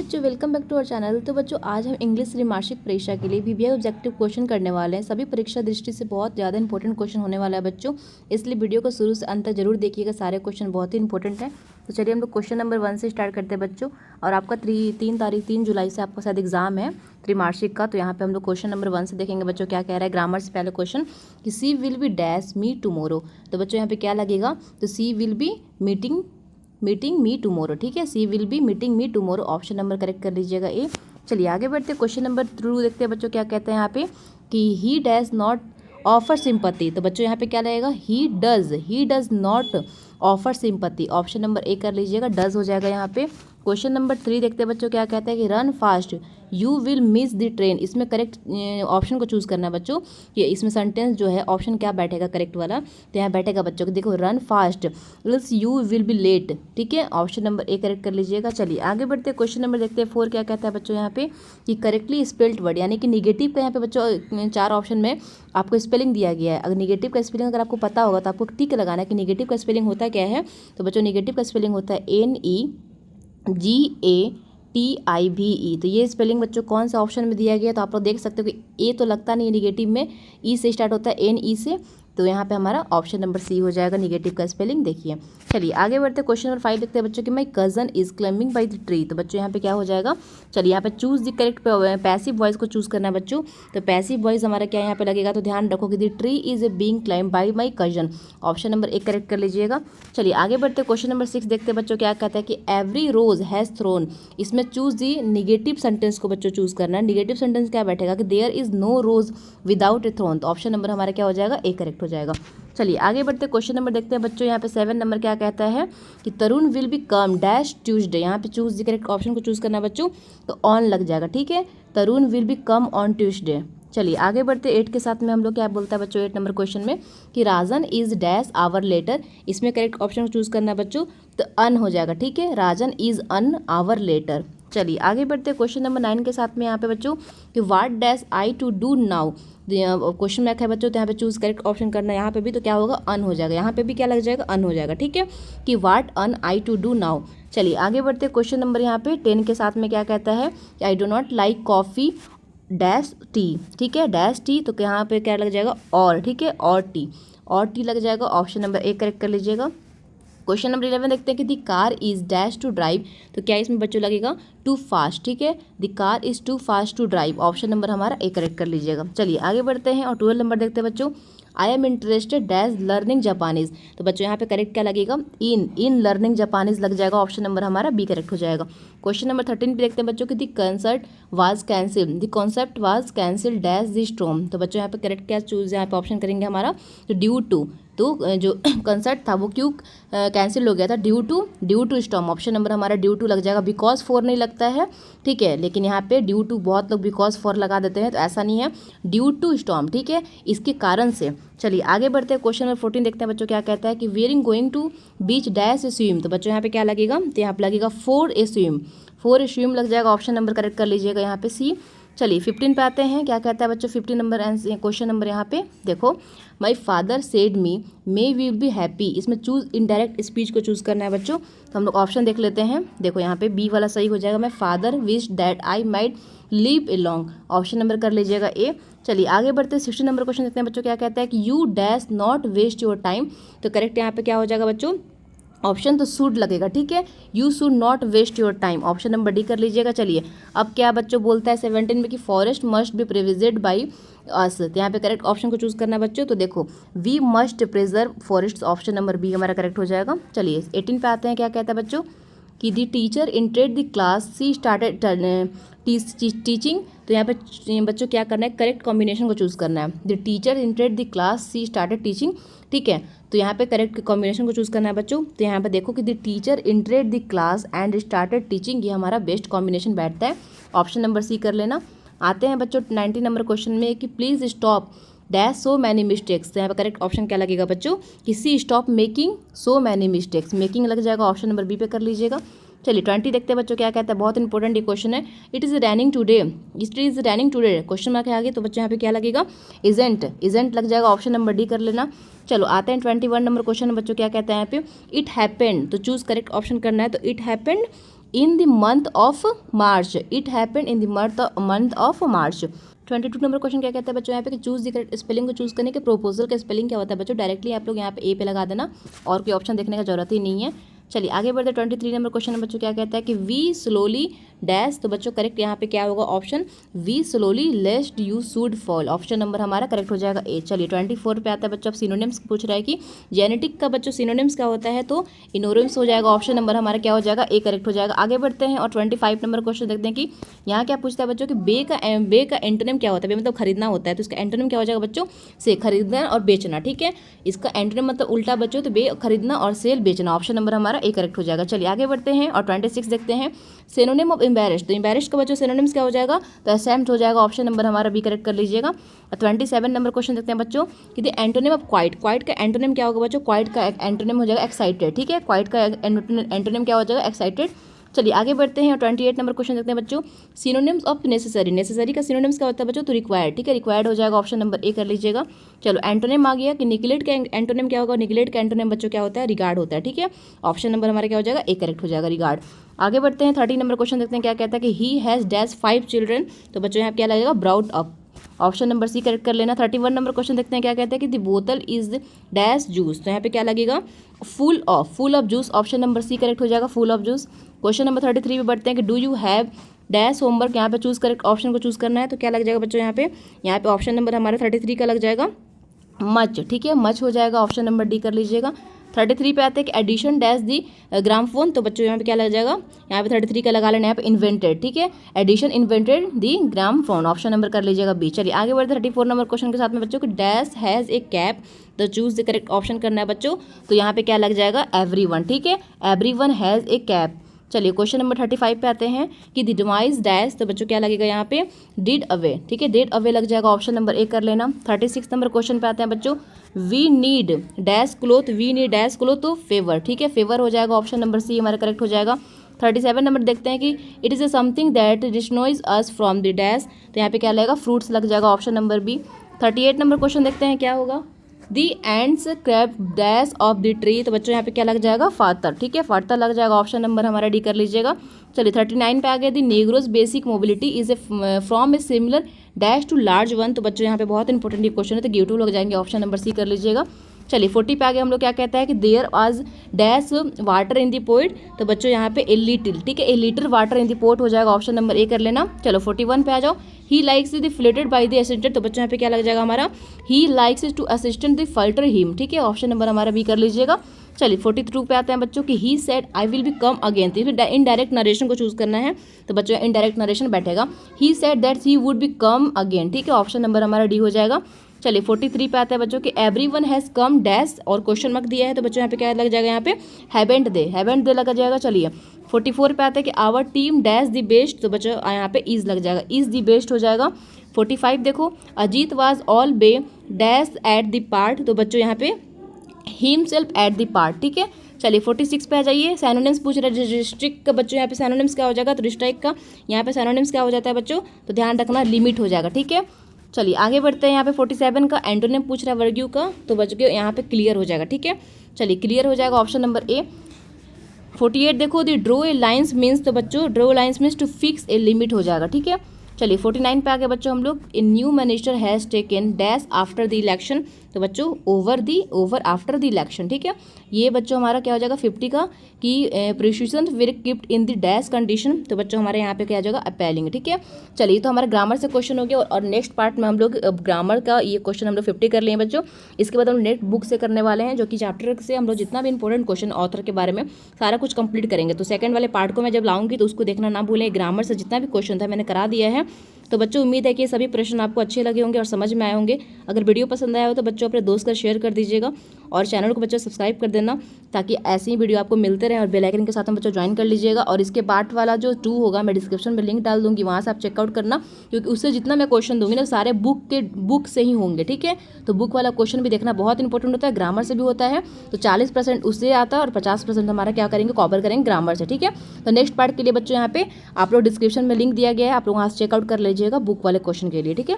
बच्चों, welcome back to our channel. तो बच्चों, आज हम इंग्लिश त्रिमासिक परीक्षा के लिए वीवीआई ऑब्जेक्टिव क्वेश्चन करने वाले हैं। सभी परीक्षा दृष्टि से बहुत ज़्यादा इंपॉर्टेंट क्वेश्चन होने वाला है बच्चों, इसलिए वीडियो को शुरू से अंत तक जरूर देखिएगा। सारे क्वेश्चन बहुत ही इंपॉर्टेंट हैं। तो चलिए हम लोग क्वेश्चन नंबर 1 से स्टार्ट करते हैं बच्चों। और आपका 3 जुलाई से आपका शायद एग्जाम है त्रिमासिक का। तो यहाँ पे हम लोग क्वेश्चन नंबर 1 से देखेंगे बच्चों क्या कह रहा है। ग्रामर से पहले क्वेश्चन कि she will be dash me tomorrow. तो बच्चों यहाँ पे क्या लगेगा, तो she will be meeting me tomorrow. ठीक है, she will be meeting me tomorrow, option number correct कर लीजिएगा ए। चलिए आगे बढ़ते हैं, क्वेश्चन नंबर 2 देखते हैं बच्चों क्या कहते हैं यहाँ पे कि ही डैज नॉट ऑफर सिंपैथी। तो बच्चों यहाँ पे क्या लगेगा, he does not offer sympathy, option number A कर लीजिएगा, डज हो जाएगा यहाँ पे। क्वेश्चन नंबर 3 देखते हैं बच्चों क्या कहते हैं कि run fast you will miss the train. इसमें करेक्ट ऑप्शन को चूज़ करना है बच्चों कि इसमें सेंटेंस जो है ऑप्शन क्या बैठेगा करेक्ट वाला। तो यहाँ बैठेगा बच्चों को, देखो run fast else you will be late. ठीक है, ऑप्शन नंबर ए करेक्ट कर लीजिएगा। चलिए आगे बढ़ते हैं, क्वेश्चन नंबर देखते हैं 4 क्या कहता है बच्चों यहाँ पे कि करेक्टली स्पेल्ड वर्ड, यानी कि निगेटिव का यहाँ पे बच्चों 4 ऑप्शन में आपको स्पेलिंग दिया गया है। अगर निगेटिव का स्पेलिंग अगर आपको पता होगा तो आपको टिक लगाना है कि निगेटिव का स्पेलिंग होता क्या है। तो बच्चों निगेटिव का स्पेलिंग होता है NEGATIVE। तो ये स्पेलिंग बच्चों कौन सा ऑप्शन में दिया गया, तो आप लोग देख सकते हो कि ए तो लगता नहीं है निगेटिव में, ई से स्टार्ट होता है NE से। तो यहाँ पे हमारा ऑप्शन नंबर सी हो जाएगा निगेटिव का स्पेलिंग। देखिए चलिए आगे बढ़ते हैं, क्वेश्चन नंबर 5 देखते हैं बच्चों कि my cousin is climbing by the tree. तो बच्चों यहाँ पे क्या हो जाएगा, चलिए यहाँ पे choose the correct passive voice को चूज करना है बच्चों। तो पैसिव वॉइस हमारा क्या यहाँ पे लगेगा, तो ध्यान रखो कि the tree is a being climb by my cousin, option number 1 correct कर लीजिएगा। चलिए आगे बढ़ते हैं, क्वेश्चन नंबर 6 देखते हैं बच्चों क्या कहता है कि एवरी रोज हैज़ थ्रोन। इसमें चूज दी निगेटिव सेंटेंस को बच्चों चूज करना है। निगेटिव सेंटेंस क्या बैठेगा कि there is no rose without a thorn. तो ऑप्शन नंबर हमारा क्या हो जाएगा, ए करेक्ट हो जाएगा। चलिए आगे बढ़ते क्वेश्चन नंबर देखते हैं बच्चों, यहाँ पे 7 नंबर क्या कहता है कि Tarun will be come dash Tuesday. यहाँ पे चूज द करेक्ट ऑप्शन को चूज करना है बच्चों, तो ऑन लग जाएगा। ठीक है, Tarun will be come on Tuesday. चलिए आगे बढ़ते 8 के साथ में हम लोग क्या बोलता है बच्चों 8 नंबर क्वेश्चन में कि राजन इज डैश आवर लेटर। इसमें करेक्ट ऑप्शन को चूज करना है बच्चों, तो अन हो जाएगा। ठीक है, राजन इज अन आवर लेटर। चलिए आगे बढ़ते क्वेश्चन नंबर 9 के साथ में यहाँ पे बच्चों कि what dash I to do now. Question mark है बच्चों, तो यहाँ पे चूज करेक्ट ऑप्शन करना है। यहाँ पे भी तो क्या होगा, अन हो जाएगा। यहाँ पे भी क्या लग जाएगा, अन हो जाएगा। ठीक है, कि what am I to do now. चलिए आगे बढ़ते क्वेश्चन नंबर यहाँ पे 10 के साथ में क्या कहता है कि I do not like coffee dash T. ठीक है, डैश टी, तो यहाँ पे क्या लग जाएगा, और। ठीक है, और टी लग जाएगा, ऑप्शन नंबर 1 करेक्ट कर लीजिएगा। क्वेश्चन नंबर 11 देखते हैं कि the car is dash to drive. तो क्या इसमें बच्चों लगेगा, टू फास्ट। ठीक है, the car is too fast to drive, option number हमारा ए करेक्ट कर लीजिएगा। चलिए आगे बढ़ते हैं और 12 नंबर देखते हैं बच्चों, I am interested dash learning Japanese. तो बच्चों यहाँ पे करेक्ट क्या लगेगा, इन लर्निंग जापानीज लग जाएगा, ऑप्शन नंबर हमारा बी करेक्ट हो जाएगा। क्वेश्चन नंबर 13 पे देखते हैं बच्चों कि the concert was cancel, the concept was cancel dash the storm. तो बच्चों यहाँ पे करेक्ट क्या चूज यहाँ पे ऑप्शन करेंगे हमारा, तो ड्यू टू, तो जो कंसर्ट था वो क्यों कैंसिल हो गया था, due to storm, option number हमारा ड्यू टू लग जाएगा। बिकॉज फॉर नहीं लगता है, ठीक है, लेकिन यहाँ पे ड्यू टू बहुत लोग बिकॉज फॉर लगा देते हैं, तो ऐसा नहीं है, ड्यू टू स्टॉर्म। ठीक है, इसके कारण से। चलिए आगे बढ़ते हैं, क्वेश्चन नंबर 14 देखते हैं बच्चों क्या कहता है कि wearing going to beach dash a swim. तो बच्चों यहाँ पे क्या लगेगा, तो यहाँ पे लगेगा फॉर ए स्विम लग जाएगा, ऑप्शन नंबर करेक्ट कर लीजिएगा यहाँ पे सी। चलिए 15 पे आते हैं, क्या कहता है बच्चों 15 नंबर क्वेश्चन नंबर यहाँ पे देखो, my father said me may will be happy. इसमें चूज इनडायरेक्ट स्पीच को चूज करना है बच्चों। तो हम लोग ऑप्शन देख लेते हैं, देखो यहाँ पे बी वाला सही हो जाएगा, my father wish that I might live a long, option number कर लीजिएगा ए। चलिए आगे बढ़ते हैं 16 नंबर क्वेश्चन देखते हैं बच्चों क्या कहता है कि you dash not waste your time. तो करेक्ट यहाँ पे क्या हो जाएगा बच्चों, ऑप्शन तो शुड लगेगा। ठीक है, you should not waste your time, option number D कर लीजिएगा। चलिए अब क्या बच्चों बोलता है 17 में कि forest must be preserved by us. तो यहाँ पे करेक्ट ऑप्शन को चूज करना है बच्चों, तो देखो we must preserve forest, option number B हमारा करेक्ट हो जाएगा। चलिए 18 पे आते हैं, क्या कहता है बच्चों कि the teacher entered the class she started teaching. तो यहाँ पे बच्चों क्या करना है, करेक्ट कॉम्बिनेशन को चूज करना है, the teacher entered the class she started teaching. ठीक है, तो यहाँ पे करेक्ट कॉम्बिनेशन को चूज करना है बच्चों। तो यहाँ पे देखो कि the teacher entered the class and started teaching, ये हमारा बेस्ट कॉम्बिनेशन बैठता है, ऑप्शन नंबर सी कर लेना। आते हैं बच्चों 19 नंबर क्वेश्चन में कि please stop dash so many mistakes. तो यहाँ पे करेक्ट ऑप्शन क्या लगेगा बच्चों, कि she stop making so many mistakes, making लग जाएगा, ऑप्शन नंबर बी पे कर लीजिएगा। चलिए 20 देखते हैं बच्चों क्या कहता है, बहुत इंपॉर्टेंट ये क्वेश्चन है। It is raining today, question mark है आगे, तो बच्चों यहाँ पे क्या लगेगा, इजेंट लग जाएगा, ऑप्शन नंबर डी कर लेना। चलो आते हैं 21 नंबर क्वेश्चन में बच्चों क्या कहता है यहाँ पे, इट हैपेंड। तो चूज करेक्ट ऑप्शन करना है, तो it happened in the month of March, it happened in the month of March. 22 number question क्या कहता है बच्चों यहाँ पे कि चूज द करेक्ट स्पेलिंग को चूज करने के प्रोपोजल का स्पेलिंग क्या होता है बच्चों, डायरेक्टली आप लोग यहाँ पे ए पे लगा देना और कोई ऑप्शन देखने का जरूरत ही नहीं है। चलिए आगे बढ़ते 23 नंबर क्वेश्चन में बच्चों क्या कहता है कि वी स्लोली डैश, तो बच्चों करेक्ट यहाँ पे क्या होगा option we slowly lest you should fall, option number हमारा करेक्ट हो जाएगा ए। चलिए 24 पे आता है बच्चों, अब सिनोनिम्स पूछ रहा है कि जेनेटिक का बच्चों सिनोनिम्स क्या होता है, तो इनोनिम्स हो जाएगा, ऑप्शन नंबर हमारा क्या हो जाएगा ए करेक्ट हो जाएगा। आगे बढ़ते हैं और 25 नंबर क्वेश्चन देखते हैं कि यहाँ क्या पूछता है बच्चों कि बे का एंटोनिम क्या होता है, बे मतलब खरीदना होता है, तो इसका एंटोनिम क्या हो जाएगा बच्चों से, खरीदना और बेचना, ठीक है। इसका एंटोनिम मतलब उल्टा बच्चों, तो बे खरीदना और सेल बेचना, ऑप्शन नंबर हमारा ए करेक्ट हो जाएगा। चलिए आगे बढ़ते हैं और 26 देखते हैं सिनोनिम ऑफ एम्बैरेस्ड, तो एम्बैरेस्ड का बच्चों सिनोनिम्स क्या हो जाएगा, तो असेम्प्ट हो जाएगा, ऑप्शन नंबर हमारा बी करेक्ट कर लीजिएगा। 27 नंबर क्वेश्चन देखते हैं बच्चों कि the antonym of quite, quite का एंटोनिम क्या होगा बच्चों, क्वाइट का एंटोनिम हो जाएगा एक्साइटेड, ठीक है, क्वाइट का एंटोनिम क्या हो जाएगा एक्साइटेड। चलिए आगे बढ़ते हैं और 28 नंबर क्वेश्चन देखते हैं बच्चों सिनोनिम्स ऑफ नेसेसरी, नेसेसरी का सिनोनिम्स क्या होता है बच्चों, तो रिक्वायर्ड, ठीक है, रिक्वायर्ड हो जाएगा, ऑप्शन नंबर ए कर लीजिएगा। चलो एंटोनिम आ गया कि निगलेक्ट का एंटोनिम क्या होगा, निगलेक्ट का एंटोनिम बच्चों क्या होता है, रिगार्ड होता है, ठीक है, ऑप्शन नंबर हमारा क्या हो जाएगा ए करेक्ट हो जाएगा, रिगार्ड। आगे बढ़ते हैं 30 नंबर क्वेश्चन देखते हैं क्या कहता है कि ही हैज़ डैश 5 चिल्ड्रन, तो बच्चों यहाँ क्या लगेगा brought up, option number C correct कर लेना। 31 नंबर क्वेश्चन देखते हैं क्या कहते हैं कि द बोतल इज डैश जूस, तो यहाँ पे क्या लगेगा full of juice, option number C correct हो जाएगा full of juice. Question number 33 पे बढ़ते हैं कि do you have dash homework, यहाँ पे चूज करेक्ट ऑप्शन को चूज करना है, तो क्या लग जाएगा बच्चों यहाँ पे ऑप्शन नंबर हमारा 33 का लग जाएगा मच, ठीक है, मच हो जाएगा, ऑप्शन नंबर डी कर लीजिएगा। 33 पे आते हैं कि एडिशन डैश दी ग्रामफोन, तो बच्चों यहाँ पे क्या लग जाएगा, यहाँ पे 33 का लगा लेना, यहाँ पे इन्वेंटेड, ठीक है, एडिशन इन्वेंटेड दी ग्रामफोन, ऑप्शन नंबर कर लीजिएगा बी। चलिए आगे बढ़ते 34 नंबर क्वेश्चन के साथ में बच्चों कि डैश हैज़ ए कैप, तो चूज द करेक्ट ऑप्शन करना है बच्चों, तो यहाँ पे क्या लग जाएगा एवरीवन, ठीक है, एवरीवन हैज़ ए कैप। चलिए क्वेश्चन नंबर 35 पे आते हैं कि द डिवाइस डैश, तो बच्चों क्या लगेगा यहाँ पे डिड अवे, ठीक है, डिड अवे लग जाएगा, ऑप्शन नंबर ए कर लेना। 36 नंबर क्वेश्चन पे आते हैं बच्चों we need dash cloth, we need dash cloth, तो फेवर, ठीक है, फेवर हो जाएगा, ऑप्शन नंबर सी हमारा करेक्ट हो जाएगा। 37 नंबर देखते हैं कि it is a something that denies us from the dash, तो यहाँ पे क्या लगेगा फ्रूट्स लग जाएगा, option number B. 38 number question देखते हैं क्या होगा the ants crept dash of the tree, तो बच्चों यहाँ पे क्या लग जाएगा फादर, ठीक है, फादर लग जाएगा, ऑप्शन नंबर हमारा डी कर लीजिएगा। चलिए 39 पे आ गया the negroes basic mobility is a from a similar dash to large one, तो बच्चों यहाँ पे बहुत इंपॉर्टेंट क्वेश्चन है, तो गिव टू लग जाएंगे, ऑप्शन नंबर सी कर लीजिएगा। चलिए 40 पे आगे हम लोग क्या कहता है कि there is dash water in the pot, तो बच्चों यहाँ पे ए लिटिल, ठीक है, a little water in the pot हो जाएगा, ऑप्शन नंबर ए कर लेना। चलो 41 पे आ जाओ he likes the flattered by the assistant, तो बच्चों यहाँ पे क्या लग जाएगा हमारा he likes to assistant the flatter him, ठीक है, ऑप्शन नंबर हमारा बी कर लीजिएगा। चलिए 42 पे आते हैं बच्चों कि he said I will be come again, तो इनडायरेक्ट नरेशन को चूज करना है, तो बच्चों इनडायरेक्ट नरेशन बैठेगा, he said that he would be come again, ठीक है, ऑप्शन नंबर हमारा डी हो जाएगा। चलिए 43 पे आता है बच्चों कि एवरीवन हैज़ कम डैश और क्वेश्चन मार्क दिया है, तो बच्चों यहाँ पे क्या लग जाएगा, यहाँ पे हैवेंट दे लगा जाएगा। चलिए 44 पे आता है कि our team dash the best, तो बच्चों यहाँ पे इज लग जाएगा, इज दी बेस्ट हो जाएगा। 45 देखो Ajit was all be dash at the part, तो बच्चों यहाँ पे हिमसेल्फ एट द पार्ट, ठीक है। चलिए 46 पे आ जाइए, सैनोनिम्स पूछ रहे हैं डिस्ट्रिक्ट का, बच्चों यहाँ पे सैनोनिम्स क्या हो जाएगा, तो डिस्ट्रिक्ट का यहाँ पे सैनोनिम्स क्या हो जाता है बच्चों, तो ध्यान रखना लिमिट हो जाएगा, ठीक है। चलिए आगे बढ़ते हैं, यहाँ पे 47 का एंटोनिम पूछ रहा है वर्ग्यू का, तो बच्चों यहाँ पे क्लियर हो जाएगा, ठीक है। चलिए क्लियर हो जाएगा, ऑप्शन नंबर ए। 48 देखो the draw a lines means, तो बच्चों draw lines means to fix a limit हो जाएगा, ठीक है। चलिए 49 पे आ गए बच्चों हम लोग a new minister has taken dash after the election, तो बच्चों ओवर आफ्टर द इलेक्शन, ठीक है। ये बच्चों हमारा क्या हो जाएगा 50 का कि precision were kept in the dash condition, तो बच्चों हमारे यहाँ पे क्या हो जाएगा अपेलिंग, ठीक है। चलिए तो हमारा ग्रामर से क्वेश्चन हो गया और नेक्स्ट पार्ट में हम लोग ग्रामर का ये क्वेश्चन हम लोग 50 कर लिए हैं बच्चों। इसके बाद हम नेक्स्ट बुक से करने वाले हैं, जो कि चैप्टर से हम लोग जितना भी इंपॉर्टेंट क्वेश्चन ऑथर के बारे में सारा कुछ कंप्लीट करेंगे। तो सेकंड वाले पार्ट को मैं जब लाऊंगी तो उसको देखना ना भूलें। ग्रामर से जितना भी क्वेश्चन था मैंने करा दिया है। तो बच्चों उम्मीद है कि ये सभी प्रश्न आपको अच्छे लगे होंगे और समझ में आए होंगे। अगर वीडियो पसंद आया हो तो बच्चों अपने दोस्त का शेयर कर दीजिएगा और चैनल को बच्चों सब्सक्राइब कर देना, ताकि ऐसी ही वीडियो आपको मिलते रहे। और बेल आइकन के साथ हम बच्चों ज्वाइन कर लीजिएगा। और इसके पार्ट वाला जो 2 होगा मैं डिस्क्रिप्शन में लिंक डाल दूंगी, वहाँ से आप चेकआउट करना, क्योंकि उससे जितना मैं क्वेश्चन दूंगी ना सारे बुक से ही होंगे, ठीक है। तो बुक वाला क्वेश्चन भी देखना बहुत इंपॉर्टेंट होता है, ग्रामर से भी होता है। तो 40% उससे आता है और 50% हमारा क्या करेंगे कवर करेंगे ग्रामर से, ठीक है। तो नेक्स्ट पार्ट के लिए बच्चों यहाँ पे आप लोग डिस्क्रिप्शन में लिंक दिया गया है, आप लोग वहाँ से चेकआउट कर लीजिएगा बुक वाले क्वेश्चन के लिए, ठीक है।